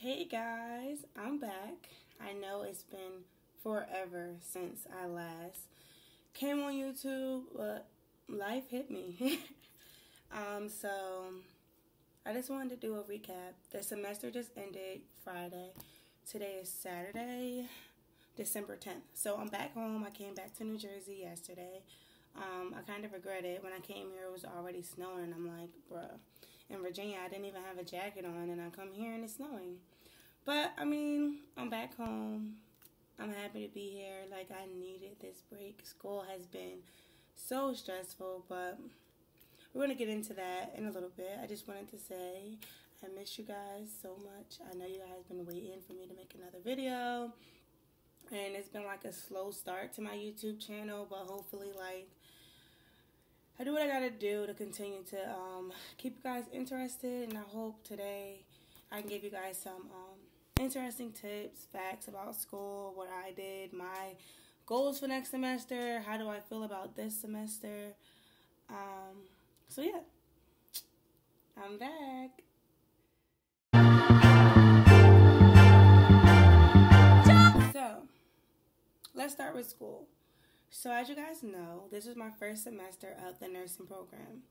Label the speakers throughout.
Speaker 1: Hey guys, I'm back. I know it's been forever since I last came on YouTube, but life hit me. so I just wanted to do a recap. The semester just ended Friday. Today is Saturday, December 10th. So I'm back home. I came back to New Jersey yesterday. I kind of regret it. When I came here, it was already snowing. I'm like, bruh. In Virginia, I didn't even have a jacket on, and I come here and it's snowing. But, I mean, I'm back home. I'm happy to be here. Like, I needed this break. School has been so stressful, but we're going to get into that in a little bit. I just wanted to say I miss you guys so much. I know you guys have been waiting for me to make another video. And it's been like a slow start to my YouTube channel, but hopefully, like, I do what I gotta do to continue to keep you guys interested, and I hope today I can give you guys some interesting tips, facts about school, what I did, my goals for next semester, how do I feel about this semester. So yeah, I'm back. So let's start with school. So as you guys know, this is my first semester of the nursing program.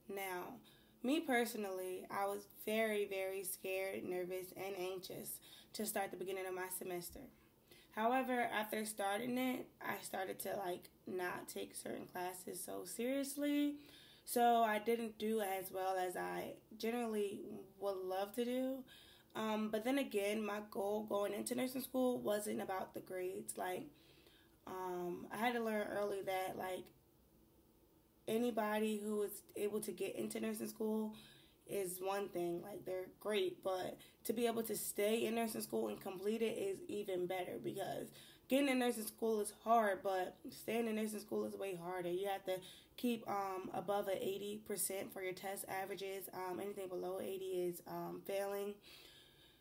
Speaker 1: Now, me personally, I was very, very scared, nervous, and anxious to start the beginning of my semester. However, after starting it, I started to not take certain classes so seriously. So I didn't do as well as I generally would love to do. But then again, my goal going into nursing school wasn't about the grades. I had to learn early that anybody who is able to get into nursing school is one thing. They're great, but to be able to stay in nursing school and complete it is even better, because getting in nursing school is hard, but staying in nursing school is way harder. You have to keep above an 80% for your test averages. Anything below 80 is failing.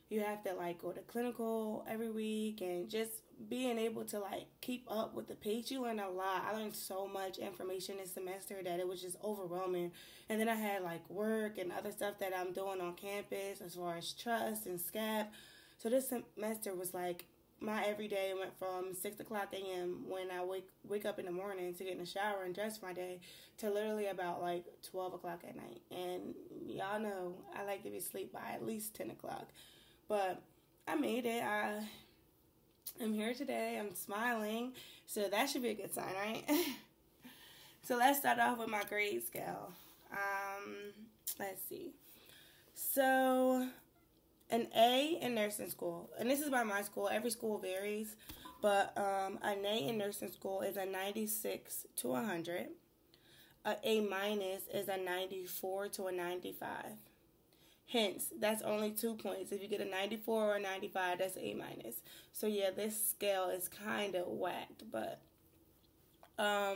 Speaker 1: You have to go to clinical every week, and just being able to keep up with the pace. You learn a lot. I learned so much information this semester that it was just overwhelming. And then I had work and other stuff that I'm doing on campus as far as trust and SCAP. So this semester was my everyday went from 6 o'clock a.m. when I wake up in the morning to get in the shower and dress for my day to literally about 12 o'clock at night. And y'all know I like to be asleep by at least 10 o'clock. But I made it. I'm here today. I'm smiling. So that should be a good sign, right? So let's start off with my grade scale. Let's see. So an A in nursing school, and this is by my school. Every school varies, but an A in nursing school is a 96 to 100. A minus is a 94 to a 95. Hence, that's only 2 points. If you get a 94 or a 95, that's A minus. So yeah, this scale is kind of whacked, but a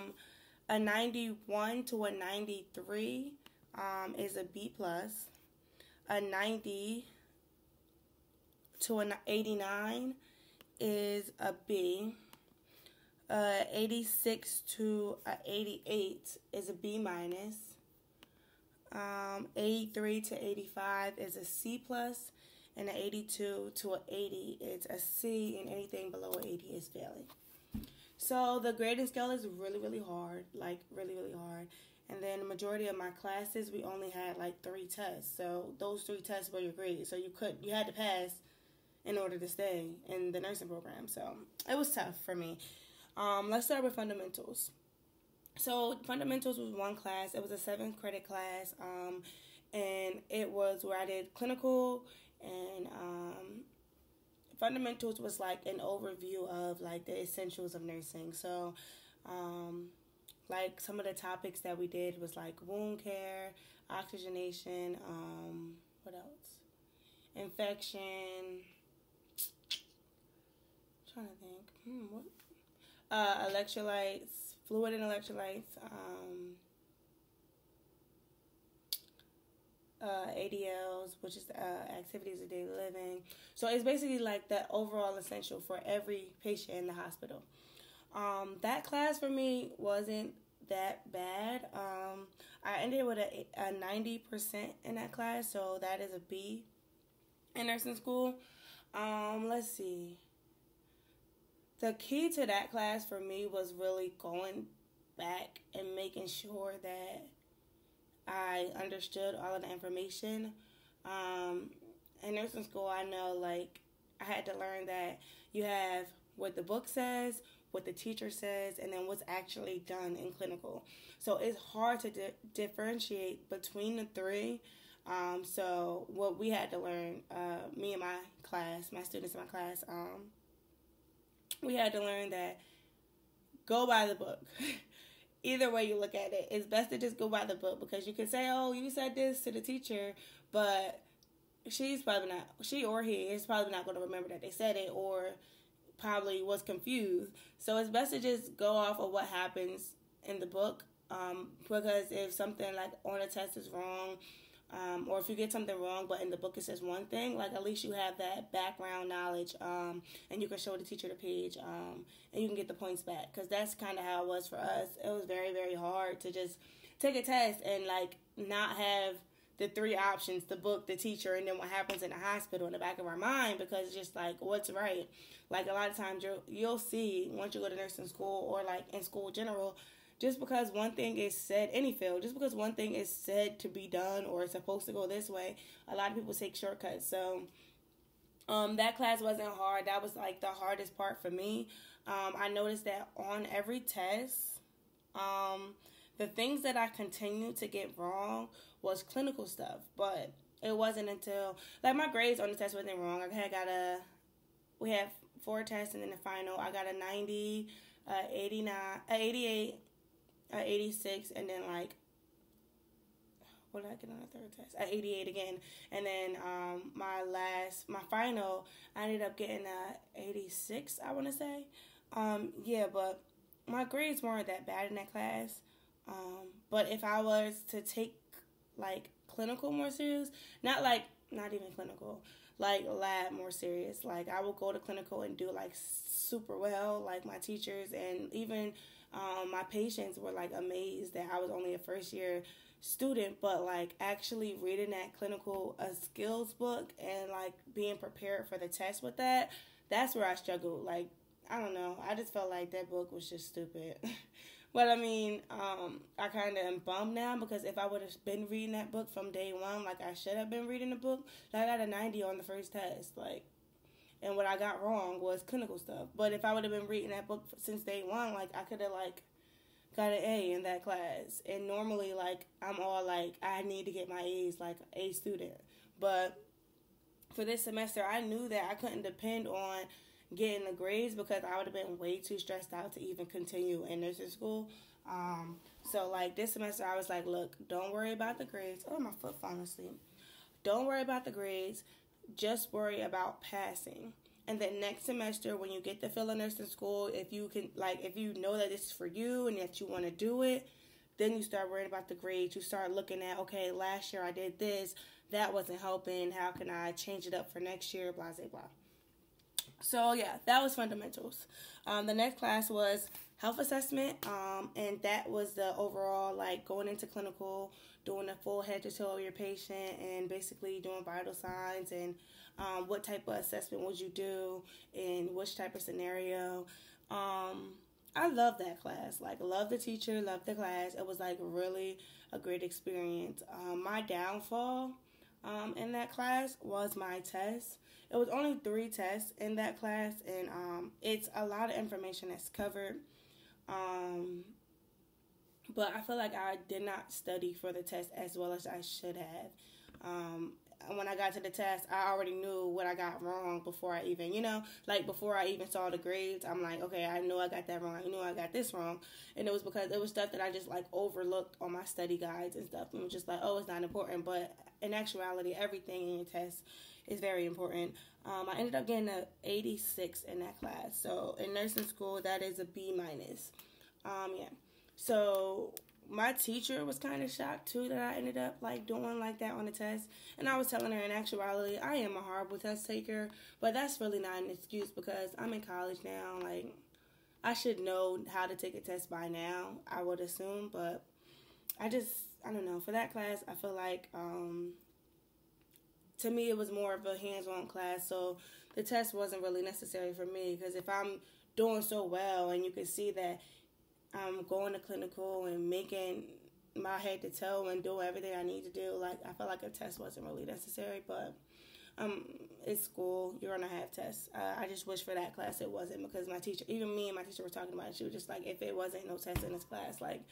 Speaker 1: 91 to a 93 is a B plus. A 90 to an 89 is a B. 86 to a 88 is a B minus. 83 to 85 is a C plus, and an 82 to an 80 is a C, and anything below 80 is failing. So the grading scale is really, really hard, really, really hard. And then the majority of my classes, we only had 3 tests. So those 3 tests were your grade. So you had to pass in order to stay in the nursing program. So it was tough for me. Let's start with fundamentals. So fundamentals was one class. It was a 7-credit class, and it was where I did clinical, and fundamentals was an overview of the essentials of nursing. So some of the topics that we did was wound care, oxygenation, what else? Infection. I'm trying to think. What? Electrolytes. Fluid and electrolytes, ADLs, which is activities of daily living. So it's basically the overall essential for every patient in the hospital. That class for me wasn't that bad. I ended with a 90% in that class, so that is a B. in nursing school. Let's see. The key to that class for me was really going back and making sure that I understood all of the information. In nursing school, I know, like, I had to learn that you have what the book says, what the teacher says, and then what's actually done in clinical. So it's hard to differentiate between the three. So what we had to learn, me and my class, my students in my class, we had to learn that go by the book. Either way you look at it, it's best to just go by the book, because you can say, oh, you said this to the teacher, but she or he is probably not going to remember that they said it, or probably was confused. So it's best to just go off of what happens in the book, because if something like on a test is wrong, or if you get something wrong but in the book it says one thing, like, at least you have that background knowledge, and you can show the teacher the page, and you can get the points back, because that's kind of how it was for us. It was very, very hard to just take a test and, like, not have the three options, the book, the teacher, and then what happens in the hospital in the back of our mind, because it's just like, what's right? Like, a lot of times you'll see, once you go to nursing school, or like in school in general, just because one thing is said, any field, just because one thing is said to be done or it's supposed to go this way, a lot of people take shortcuts. So that class wasn't hard. That was like the hardest part for me. I noticed that on every test, the things that I continued to get wrong was clinical stuff, but it wasn't until, like, my grades on the test wasn't wrong. We had 4 tests, and then the final, I got a 90, 89, 88, 86, and then, like, what did I get on the third test? 88 again. And then my final, I ended up getting a 86, I want to say. Yeah, but my grades weren't that bad in that class. But if I was to take, like, clinical more serious, not even clinical, like lab more serious, like, I would go to clinical and do, like, super well. Like, my teachers and even my patients were, like, amazed that I was only a first year student, but, like, actually reading that clinical skills book and, like, being prepared for the test with that's where I struggled. Like, I don't know, I just felt like that book was just stupid. But, I mean, I kind of am bummed now, because if I would have been reading that book from day one, like I should have been reading the book, like, I got a 90 on the first test, like, and what I got wrong was clinical stuff. But if I would have been reading that book since day one, like, I could have, like, got an A in that class. And normally, like, I'm all like, I need to get my A's, like, A student. But for this semester, I knew that I couldn't depend on getting the grades, because I would have been way too stressed out to even continue in nursing school. So, like, this semester, I was like, look, don't worry about the grades. Oh, my foot falling asleep. Don't worry about the grades. Just worry about passing. And then next semester, when you get the feel of nursing school, if you know that this is for you and that you want to do it, then you start worrying about the grades. You start looking at, okay, last year I did this. That wasn't helping. How can I change it up for next year? Blah, blah, blah. So, yeah, that was fundamentals. The next class was health assessment, and that was the overall, like, going into clinical, doing a full head to toe of your patient, and basically doing vital signs, and what type of assessment would you do, in which type of scenario. I love that class. Like, love the teacher, love the class. It was, like, really a great experience. My downfall in that class was my test. It was only 3 tests in that class, and it's a lot of information that's covered. But I feel like I did not study for the test as well as I should have. When I got to the test, I already knew what I got wrong before I even, before I even saw the grades. I'm like, okay, I know I got that wrong. I knew I got this wrong. And it was because it was stuff that I just, like, overlooked on my study guides and stuff. And was just like, oh, it's not important. But in actuality, everything in your test is very important. I ended up getting an 86 in that class. So in nursing school, that is a B minus. Yeah. So my teacher was kind of shocked too that I ended up, like, doing like that on the test. And I was telling her, in actuality, I am a horrible test taker, but that's really not an excuse, because I'm in college now. Like, I should know how to take a test by now, I would assume. But I don't know. For that class, I feel like to me, it was more of a hands-on class, so the test wasn't really necessary for me, because if I'm doing so well and you can see that I'm going to clinical and making my head to toe and doing everything I need to do, like, I felt like a test wasn't really necessary. But it's school, you're gonna have tests. I just wish for that class it wasn't, because my teacher, even me and my teacher were talking about it. She was just like, if it wasn't no test in this class, like,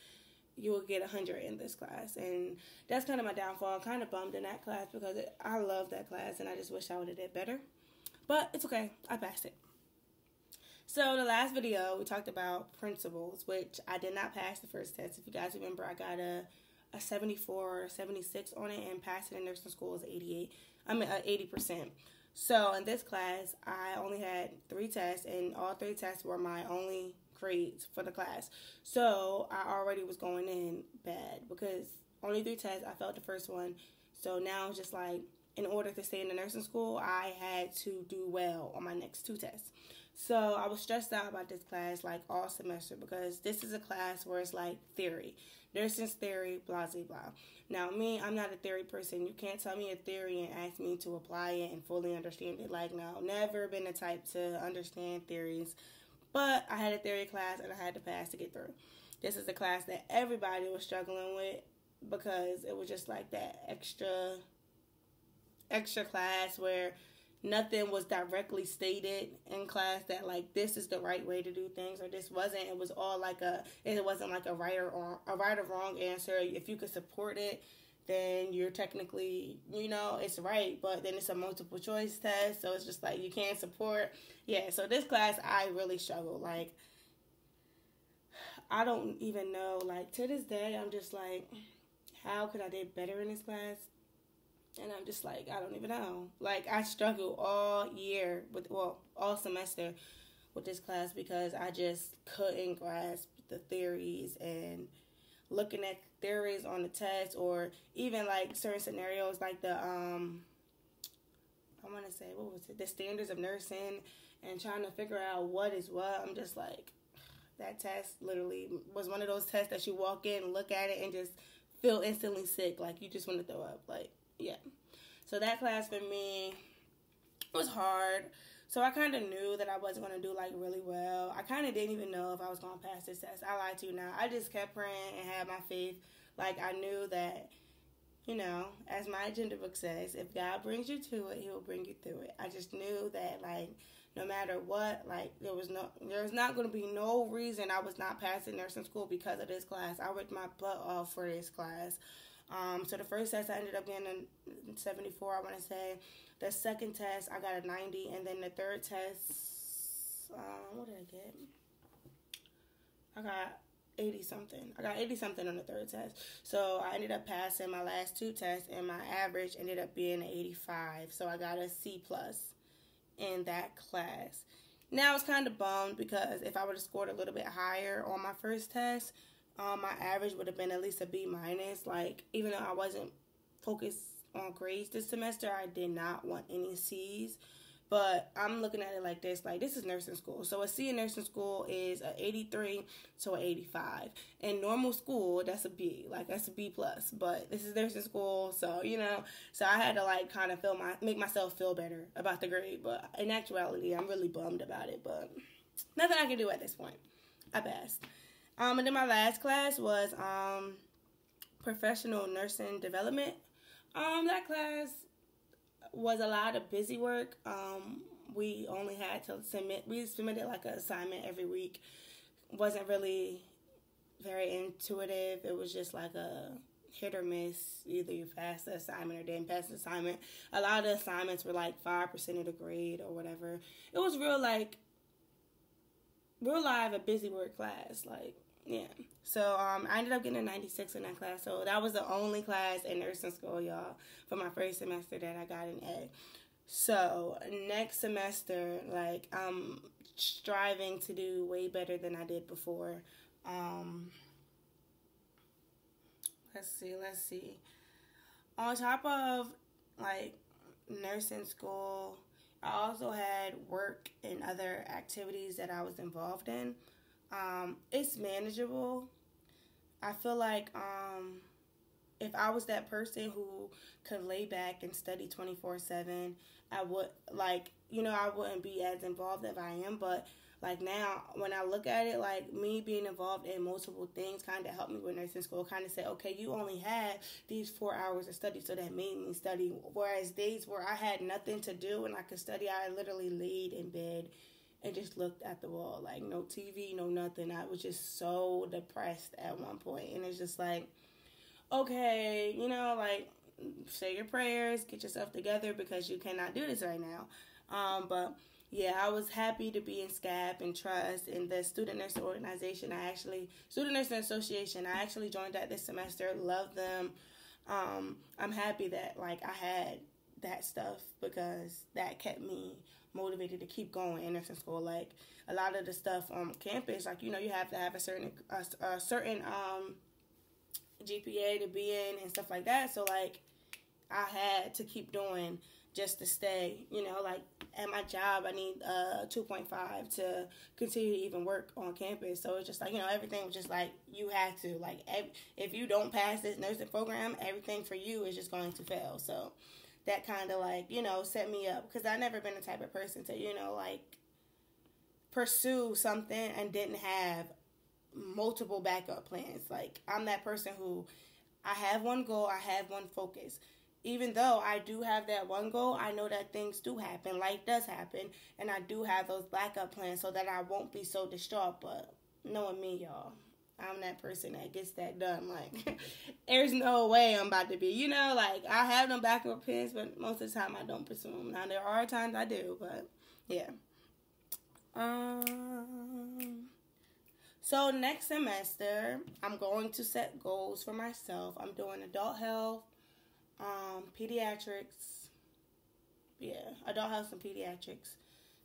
Speaker 1: you will get 100 in this class. And that's kind of my downfall. I'm kind of bummed in that class, because I love that class and I just wish I would have did better. But it's okay, I passed it. So the last video, we talked about principles, which I did not pass the first test. If you guys remember, I got a 74 or 76 on it, and passing in nursing school is 80%. So in this class, I only had 3 tests, and all 3 tests were my only grades for the class. So I already was going in bad, because only 3 tests, I failed the first one. So now it's just like, in order to stay in the nursing school, I had to do well on my next 2 tests. So I was stressed out about this class like all semester, because this is a class where it's like theory. Nursing's theory, blah, blah, blah. Now, me, I'm not a theory person. You can't tell me a theory and ask me to apply it and fully understand it. Like, no, never been the type to understand theories. But I had a theory class and I had to pass to get through. This is a class that everybody was struggling with, because it was just like that extra class where nothing was directly stated in class that, like, this is the right way to do things, or this wasn't. It was all like it wasn't like a right or wrong answer. If you could support it, then you're technically, it's right, but then it's a multiple choice test, so it's just like you can't support. Yeah, so this class, I really struggled. Like, I don't even know, like, to this day, I'm just like, how could I did better in this class? And I'm just like, I don't even know. Like, I struggled all year all semester with this class, because I just couldn't grasp the theories, and looking at theories on the test, or even like certain scenarios, like the the standards of nursing, and trying to figure out what is what. I'm just like, that test literally was one of those tests that you walk in, look at it, and just feel instantly sick. Like, you just want to throw up. Like, yeah. So that class for me was hard. So I kind of knew that I wasn't going to do, like, really well. I kind of didn't even know if I was going to pass this test. I lied to you now. I just kept praying and had my faith. Like, I knew that, as my agenda book says, if God brings you to it, he will bring you through it. I just knew that, like, no matter what, like, there was not going to be no reason I was not passing nursing school because of this class. I worked my butt off for this class. So the first test, I ended up getting a 74, I want to say. The second test, I got a 90. And then the third test, what did I get? I got 80-something. I got 80-something on the third test. So I ended up passing my last 2 tests, and my average ended up being an 85. So I got a C+ in that class. Now I was kind of bummed, because if I would have scored a little bit higher on my first test, my average would have been at least a B-. Like, even though I wasn't focused on grades this semester, I did not want any C's. But I'm looking at it like this. Like, this is nursing school. So a C in nursing school is an 83 to an 85. In normal school, that's a B. Like, that's a B+. But this is nursing school, so, So I had to, like, kind of make myself feel better about the grade. But in actuality, I'm really bummed about it. But nothing I can do at this point. I passed. And then my last class was professional nursing development. That class was a lot of busy work. We only had to submitted like an assignment every week. Wasn't really very intuitive. It was just like a hit or miss. Either you passed the assignment or didn't pass the assignment. A lot of the assignments were like 5% of the grade or whatever. It was real live a busy work class. Like, yeah. So I ended up getting a 96 in that class. So that was the only class in nursing school, y'all, for my first semester that I got an A. So next semester, like, I'm striving to do way better than I did before. Let's see. On top of, like, nursing school, I also had work and other activities that I was involved in. It's manageable. I feel like if I was that person who could lay back and study 24/7, I would, like, I wouldn't be as involved as I am. But like now, when I look at it, like me being involved in multiple things kind of helped me with nursing school. Kind of said, okay, you only had these 4 hours of study, so that made me study. Whereas days where I had nothing to do and I could study, I literally laid in bed and just looked at the wall, like no TV, no nothing. I was just so depressed at one point, and it's just like, okay, like, say your prayers, get yourself together, because you cannot do this right now. But yeah, I was happy to be in SCAP and Trust in the Student Nursing Organization. Student Nursing Association, I actually joined that this semester. Love them. I'm happy that, like, I had that stuff, because that kept me motivated to keep going in nursing school. Like, a lot of the stuff on campus, like, you have to have a certain GPA to be in and stuff like that. So, like, I had to keep doing just to stay, like, at my job, I need 2.5 to continue to even work on campus. So it's just like, everything was just like, you had to, like, if you don't pass this nursing program, everything for you is just going to fail. So that kind of, like, set me up, because I've never been the type of person to, like, pursue something and didn't have multiple backup plans. Like, I'm that person who, I have one goal, I have one focus. Even though I do have that one goal, I know that things do happen, life does happen, and I do have those backup plans so that I won't be so distraught. But knowing me, y'all, I'm that person that gets that done. Like, there's no way I'm about to be, like, I have them backup plans, but most of the time I don't pursue them. Now, there are times I do, but yeah. So next semester, I'm going to set goals for myself. I'm doing adult health, pediatrics. Yeah, adult health and pediatrics.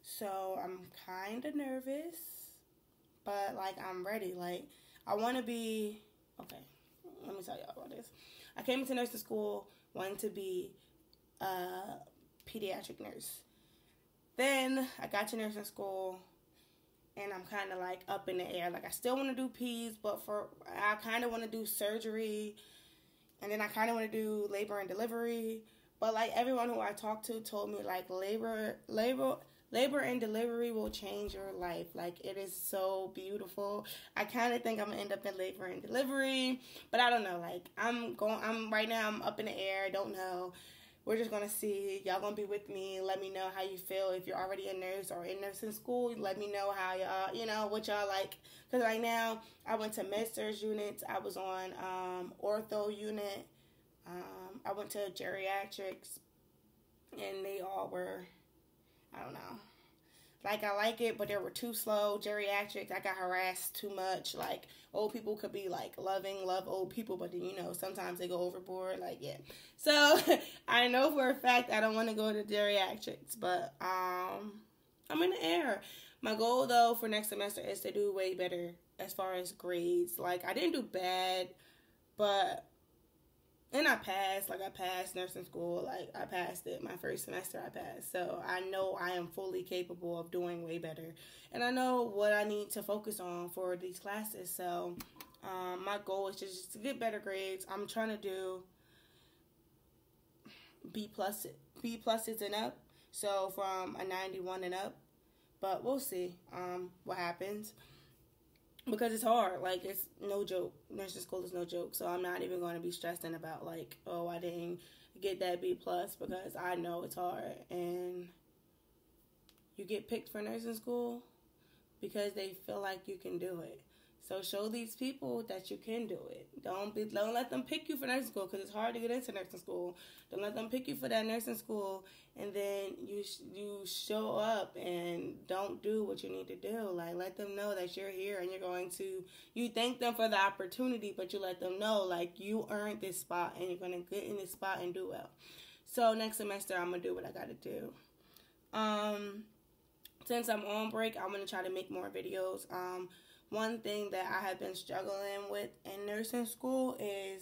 Speaker 1: So I'm kind of nervous, but, like, I'm ready. Like, I want to be, okay, let me tell y'all about this. I came into nursing school wanting to be a pediatric nurse. Then I got to nursing school, and I'm kind of, like, up in the air. Like, I still want to do peds, but I kind of want to do surgery, and then I kind of want to do labor and delivery. But, like, everyone who I talked to told me, like, labor and delivery will change your life. Like, it is so beautiful. I kind of think I'm going to end up in labor and delivery, but I don't know. Like, right now I'm up in the air. I don't know. We're just going to see. Y'all going to be with me. Let me know how you feel. If you're already a nurse or in nursing school, let me know how y'all, what y'all like. Because right now, I went to med-surg units. I was on ortho unit. I went to geriatrics. And they all were, I don't know. Like, I like it, but they were too slow. Geriatrics, I got harassed too much. Like, old people could be, like, love old people, but then, sometimes they go overboard. Like, yeah. So, I know for a fact I don't want to go to geriatrics, but I'm in the air. My goal, though, for next semester is to do way better as far as grades. Like, I didn't do bad, but... And I passed. Like, I passed nursing school. Like, I passed it. My first semester, I passed. So, I know I am fully capable of doing way better. And I know what I need to focus on for these classes. So, my goal is just to get better grades. I'm trying to do B pluses and up. So, from a 91 and up. But we'll see what happens. Because it's hard. Like, it's no joke. Nursing school is no joke. So I'm not even going to be stressing about, like, oh, I didn't get that B+, because I know it's hard. And you get picked for nursing school because they feel like you can do it. So show these people that you can do it. Don't let them pick you for nursing school, because it's hard to get into nursing school. Don't let them pick you for that nursing school, and then you show up and don't do what you need to do. Like, let them know that you're here and you thank them for the opportunity, but you let them know, like, you earned this spot and you're going to get in this spot and do well. So next semester, I'm going to do what I got to do. Since I'm on break, I'm going to try to make more videos. One thing that I have been struggling with in nursing school is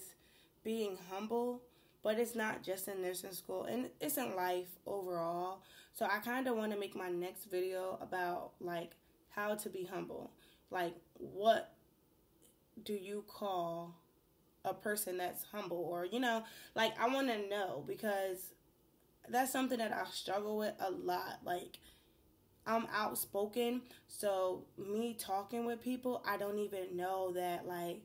Speaker 1: being humble, but it's not just in nursing school, and it's in life overall. So I kind of want to make my next video about, like, how to be humble. Like, what do you call a person that's humble, or like I want to know, because that's something that I struggle with a lot. Like, I'm outspoken, so me talking with people, I don't even know that, like,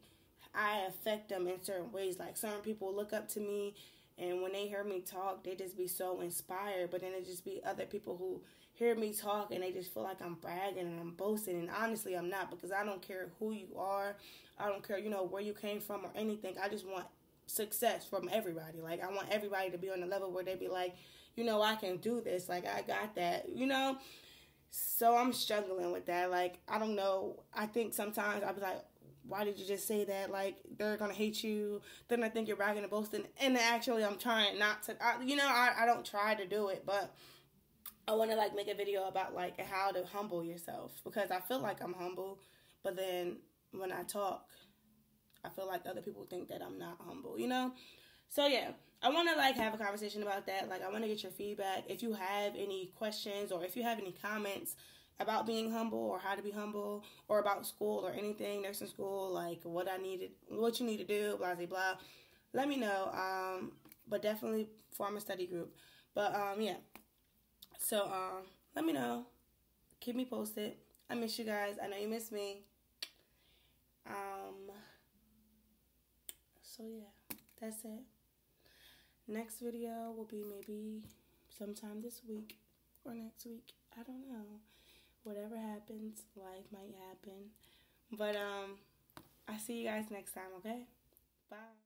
Speaker 1: I affect them in certain ways. Like, certain people look up to me, and when they hear me talk, they just be so inspired. But then it just be other people who hear me talk and they just feel like I'm bragging and I'm boasting. And honestly, I'm not, because I don't care who you are. I don't care, where you came from or anything. I just want success from everybody. Like, I want everybody to be on the level where they be like, I can do this. Like, I got that. So I'm struggling with that. Like, I don't know. I think sometimes I'll be like, why did you just say that? Like, they're going to hate you. Then I think you're bragging and boasting. And actually, I'm trying not to. I don't try to do it. But I want to, like, make a video about, like, how to humble yourself. Because I feel like I'm humble. But then when I talk, I feel like other people think that I'm not humble, So, yeah, I want to, like, have a conversation about that. Like, I want to get your feedback. If you have any questions or if you have any comments about being humble or how to be humble, or about school or anything, nursing school, like what you need to do, blah, blah, blah, let me know. But definitely form a study group. But, yeah. So, let me know. Keep me posted. I miss you guys. I know you miss me. So, yeah, that's it. Next video will be maybe sometime this week or next week. I don't know. Whatever happens, life might happen. But I see you guys next time, okay? Bye.